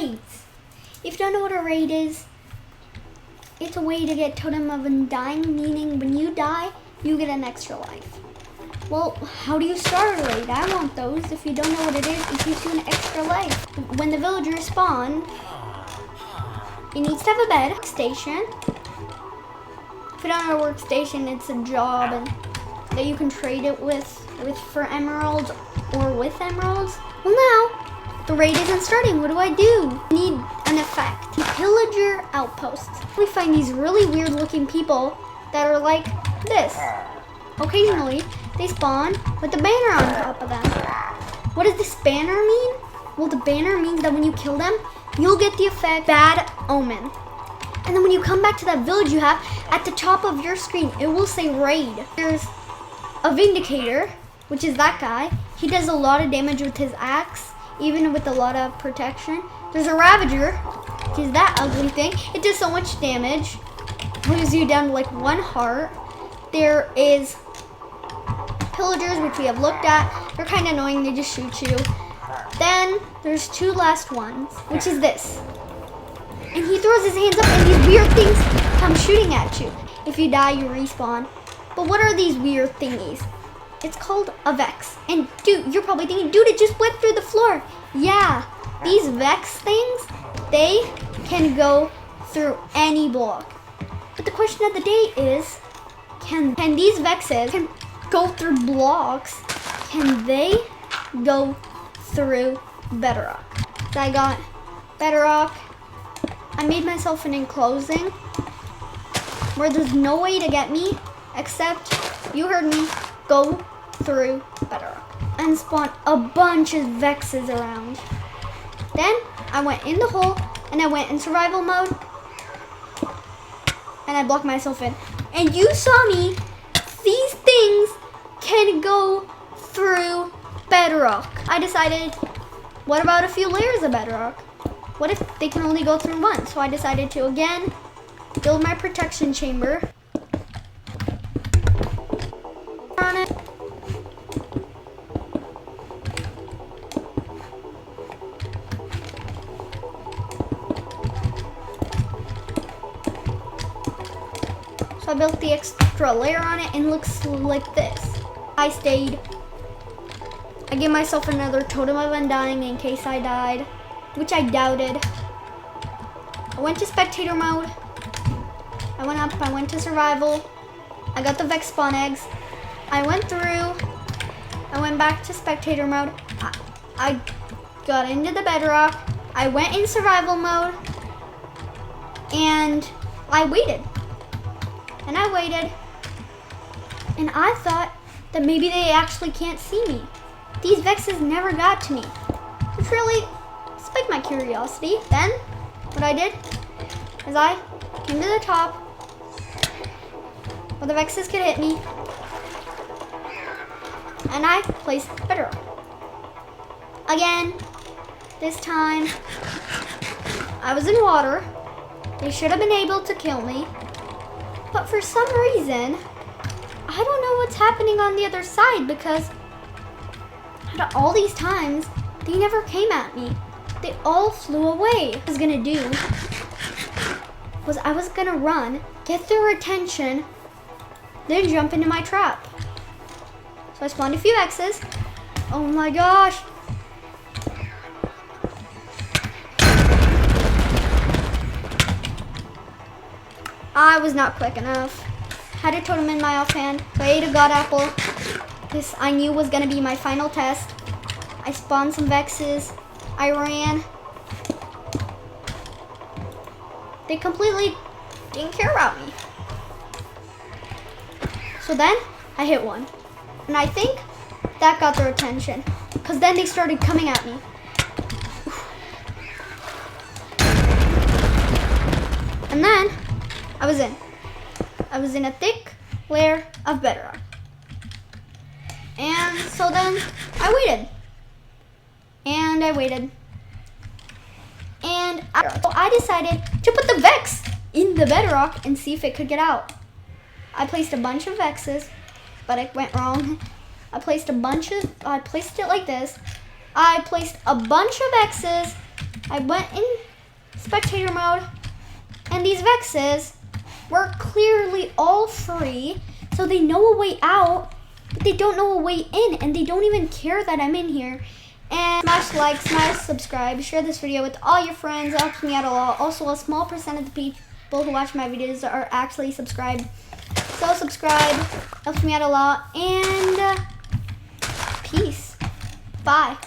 raids. If you don't know what a raid is, it's a way to get Totem of Undying, meaning when you die, you get an extra life. Well, how do you start a raid? I want those. If you don't know what it is, it gives you an extra life. When the villagers spawn, it needs to have a bed station. If you don't know a workstation, it's a job and that you can trade it with for emeralds or with emeralds. Well, now the raid isn't starting. What do I do? I need an effect. Pillager outposts. We find these really weird looking people that are like this. Occasionally, they spawn with a banner on top of them. What does this banner mean? Well, the banner means that when you kill them, you'll get the effect Bad Omen. And then when you come back to that village you have, at the top of your screen, it will say raid. There's a Vindicator, which is that guy. He does a lot of damage with his axe, even with a lot of protection. There's a Ravager, which is that ugly thing. It does so much damage. Moves you down to like 1 heart. There is Pillagers, which we have looked at. They're kind of annoying, they just shoot you. Then there's 2 last ones, which is this. And he throws his hands up and these weird things come shooting at you. If you die, you respawn. But what are these weird thingies? It's called a Vex. And dude, you're probably thinking, dude, it just went through the floor. Yeah, these Vex things, they can go through any block. But the question of the day is, can these Vexes go through blocks? Can they go through Bedrock? So I got Bedrock. I made myself an enclosing where there's no way to get me except, you heard me, go through Bedrock and spawn a bunch of Vexes around. Then I went in the hole and I went in survival mode and I blocked myself in. And you saw me, these things can go through Bedrock. I decided, what about a few layers of Bedrock? What if they can only go through one? So I decided to again build my protection chamber on it. So I built the extra layer on it and it looks like this. I gave myself another Totem of Undying in case I died, which I doubted. I went to spectator mode. I went up, I went to survival. I got the Vex spawn eggs. I went through. I went back to spectator mode. I got into the Bedrock. I went in survival mode. And I waited. And I waited. And I thought that maybe they actually can't see me. These Vexes never got to me, which really spiked my curiosity. Then, what I did is I came to the top where the Vexes could hit me, and I placed Bedrock. Again, this time, I was in water. They should have been able to kill me, but for some reason, I don't know what's happening on the other side because out of all these times, they never came at me. They all flew away. What I was gonna do was I was gonna run, get their attention, then jump into my trap. So I spawned a few X's. Oh my gosh. I was not quick enough. Had a totem in my offhand. So I ate a god apple. This I knew was gonna be my final test. I spawned some Vexes. I ran. They completely didn't care about me. So then I hit one. And I think that got their attention. Because then they started coming at me. And then I was in. I was in a thick layer of Bedrock. And so then I waited. And I waited. And I decided to put the Vex in the Bedrock and see if it could get out. I placed a bunch of Vexes, but it went wrong. I placed it like this. I placed a bunch of X's I went in spectator mode, and these Vexes were clearly all free, so they know a way out, but they don't know a way in, and they don't even care that I'm in here. And smash like, smash subscribe, share this video with all your friends. It helps me out a lot. Also, a small percent of the people who watch my videos are actually subscribed. So subscribe, helps me out a lot, and peace. Bye.